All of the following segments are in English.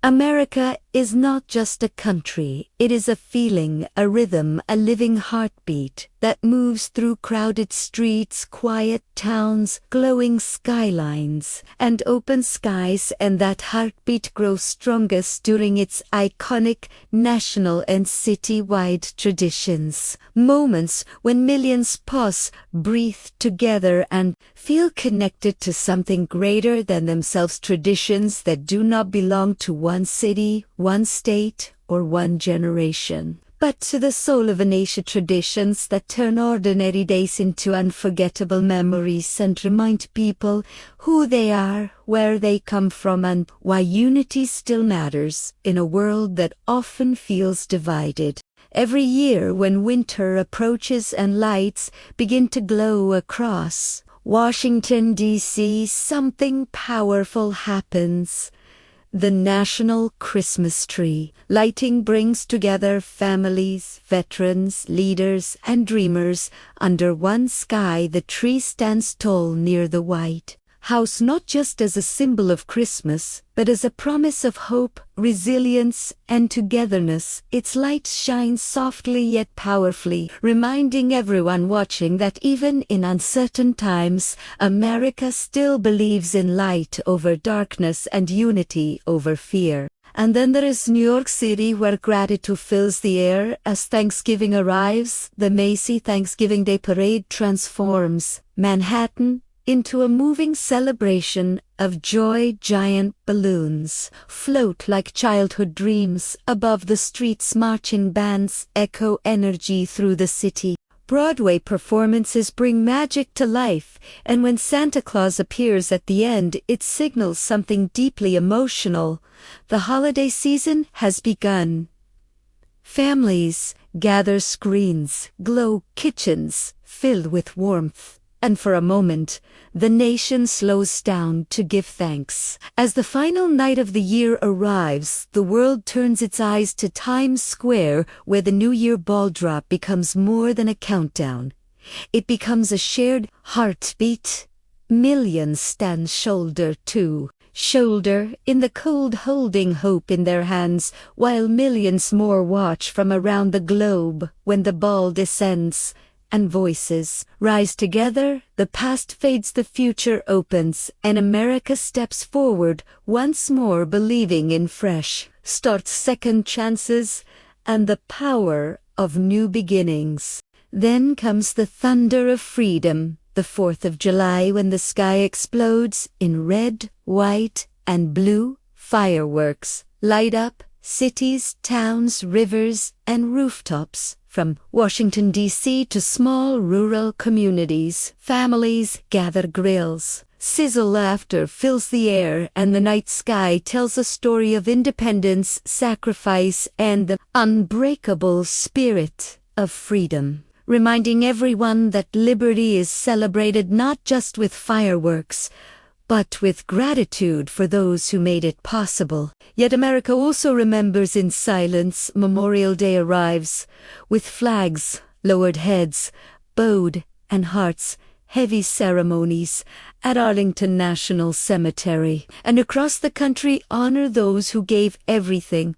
America is not just a country, it is a feeling, a rhythm, a living heartbeat that moves through crowded streets, quiet towns, glowing skylines, and open skies, and that heartbeat grows strongest during its iconic national and citywide traditions. Moments when millions pause, breathe together, and feel connected to something greater than themselves, traditions that do not belong to one city, one state, or one generation, but to the soul of a nation, traditions that turn ordinary days into unforgettable memories and remind people who they are, where they come from, and why unity still matters in a world that often feels divided. Every year when winter approaches and lights begin to glow across Washington, D.C., something powerful happens. The national Christmas tree lighting brings together families, veterans, leaders, and dreamers under one sky. The tree stands tall near the White House, not just as a symbol of Christmas, but as a promise of hope, resilience, and togetherness. Its light shines softly yet powerfully, reminding everyone watching that even in uncertain times, America still believes in light over darkness and unity over fear. And then there is New York City, where gratitude fills the air as Thanksgiving arrives. The Macy Thanksgiving Day Parade transforms Manhattan into a moving celebration of joy. Giant balloons float like childhood dreams above the streets. Marching bands echo energy through the city. Broadway performances bring magic to life, and when Santa Claus appears at the end, it signals something deeply emotional. The holiday season has begun. Families gather, screens glow, kitchens filled with warmth. And for a moment, the nation slows down to give thanks. As the final night of the year arrives, the world turns its eyes to Times Square, where the New Year ball drop becomes more than a countdown. It becomes a shared heartbeat. Millions stand shoulder to shoulder in the cold, holding hope in their hands, while millions more watch from around the globe when the ball descends. And voices rise together. The past fades, the future opens, and America steps forward once more, believing in fresh starts, second chances, and the power of new beginnings. Then comes the thunder of freedom, the 4th of July, when the sky explodes in red, white, and blue. Fireworks light up cities, towns, rivers, and rooftops. From Washington, D.C. to small rural communities, families gather. Grills sizzle, laughter fills the air, and the night sky tells a story of independence, sacrifice, and the unbreakable spirit of freedom, reminding everyone that liberty is celebrated not just with fireworks, but with gratitude for those who made it possible. Yet America also remembers in silence. Memorial Day arrives with flags, lowered heads, bowed, and hearts. Heavy ceremonies at Arlington National Cemetery and across the country honor those who gave everything.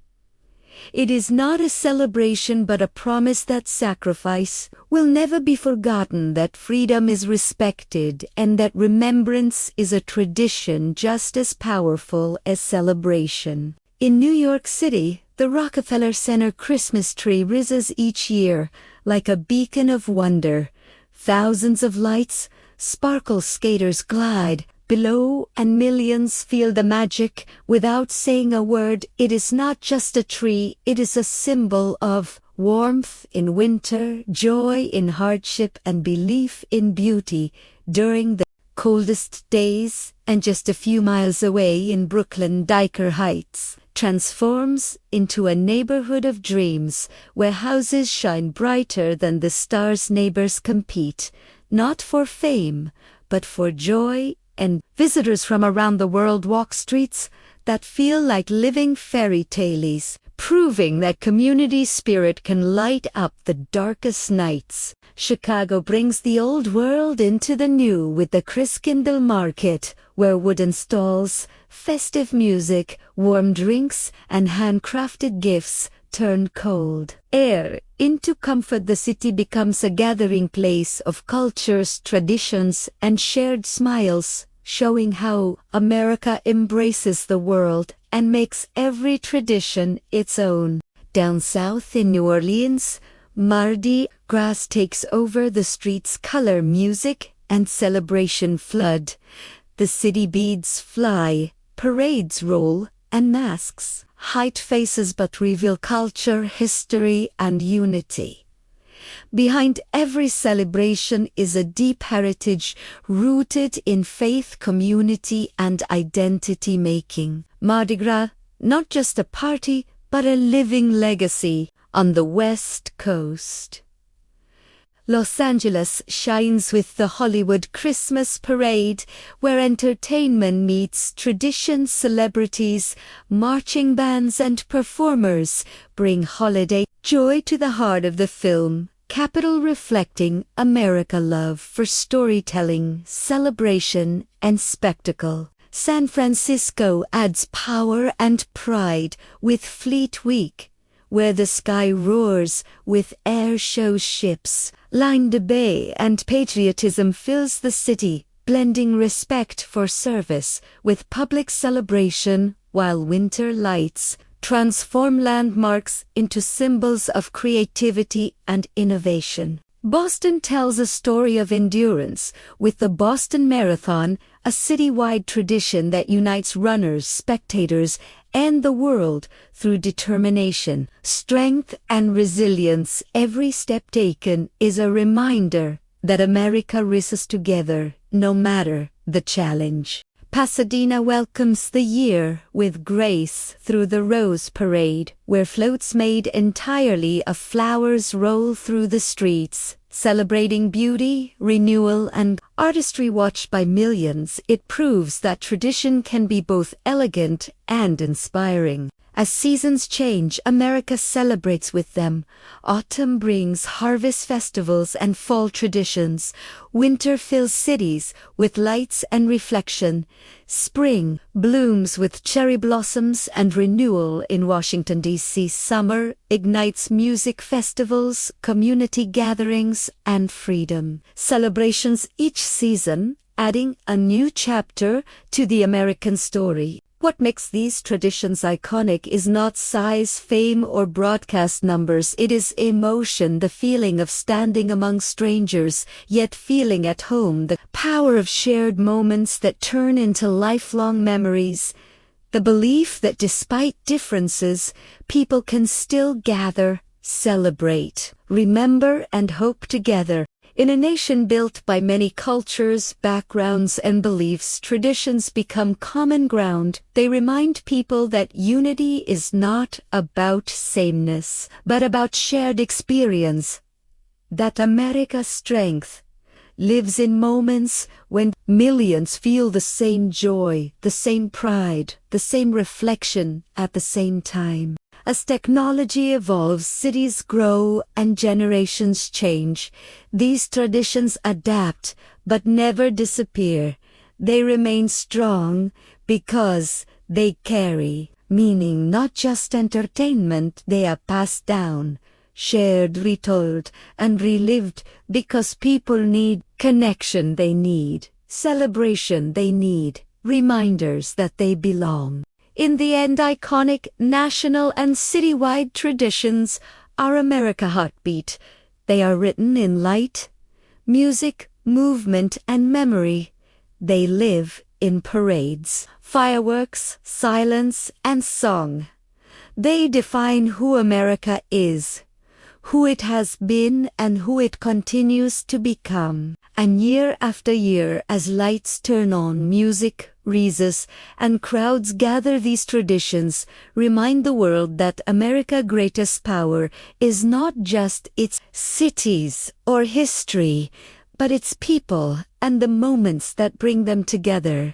It is not a celebration but a promise that sacrifice will never be forgotten, that freedom is respected, and that remembrance is a tradition just as powerful as celebration. In New York City, the Rockefeller Center Christmas tree rises each year like a beacon of wonder. Thousands of lights sparkle, skaters glide below, and millions feel the magic without saying a word. It is not just a tree, it is a symbol of warmth in winter, joy in hardship, and belief in beauty during the coldest days. And just a few miles away in Brooklyn, Diker Heights transforms into a neighborhood of dreams, where houses shine brighter than the stars. Neighbors compete, not for fame, but for joy, and visitors from around the world walk streets that feel like living fairy tales. proving that community spirit can light up the darkest nights. Chicago brings the old world into the new with the Christkindl Market, where wooden stalls, festive music, warm drinks, and handcrafted gifts turn cold air into comfort. The city becomes a gathering place of cultures, traditions, and shared smiles, showing how America embraces the world and makes every tradition its own. Down south in New Orleans, Mardi Gras takes over the streets. Color, music, and celebration flood. The city beads fly, parades roll, and masks hide faces but reveal culture, history, and unity. Behind every celebration is a deep heritage rooted in faith, community, and identity making. Mardi Gras, not just a party, but a living legacy. On the West Coast, Los Angeles shines with the Hollywood Christmas Parade, where entertainment meets tradition. Celebrities, marching bands, and performers bring holiday joy to the heart of the film capital, reflecting America's love for storytelling, celebration, and spectacle. San Francisco adds power and pride with Fleet Week, where the sky roars with air show ships line the bay, and patriotism fills the city, blending respect for service with public celebration, while winter lights transform landmarks into symbols of creativity and innovation. Boston tells a story of endurance with the Boston Marathon, a citywide tradition that unites runners, spectators, and the world through determination, strength, and resilience. Every step taken is a reminder that America rises together, no matter the challenge. Pasadena welcomes the year with grace through the Rose Parade, where floats made entirely of flowers roll through the streets, celebrating beauty, renewal, and artistry. Watched by millions, it proves that tradition can be both elegant and inspiring. As seasons change, America celebrates with them. Autumn brings harvest festivals and fall traditions. Winter fills cities with lights and reflection. Spring blooms with cherry blossoms and renewal in Washington, D.C. Summer ignites music festivals, community gatherings, and freedom celebrations each season, adding a new chapter to the American story. What makes these traditions iconic is not size, fame, or broadcast numbers. It is emotion, the feeling of standing among strangers, yet feeling at home, the power of shared moments that turn into lifelong memories, the belief that despite differences, people can still gather, celebrate, remember, and hope together. In a nation built by many cultures, backgrounds, and beliefs, traditions become common ground. They remind people that unity is not about sameness, but about shared experience. That America's strength lives in moments when millions feel the same joy, the same pride, the same reflection at the same time. As technology evolves, cities grow, and generations change, these traditions adapt but never disappear. They remain strong because they carry meaning, not just entertainment. They are passed down, shared, retold, and relived because people need connection. They need celebration. They need reminders that they belong. In the end, iconic national and citywide traditions are America's heartbeat. They are written in light, music, movement, and memory. They live in parades, fireworks, silence, and song. They define who America is, who it has been, and who it continues to become. And year after year, as lights turn on, music rises, and crowds gather, these traditions remind the world that America's greatest power is not just its cities or history, but its people and the moments that bring them together.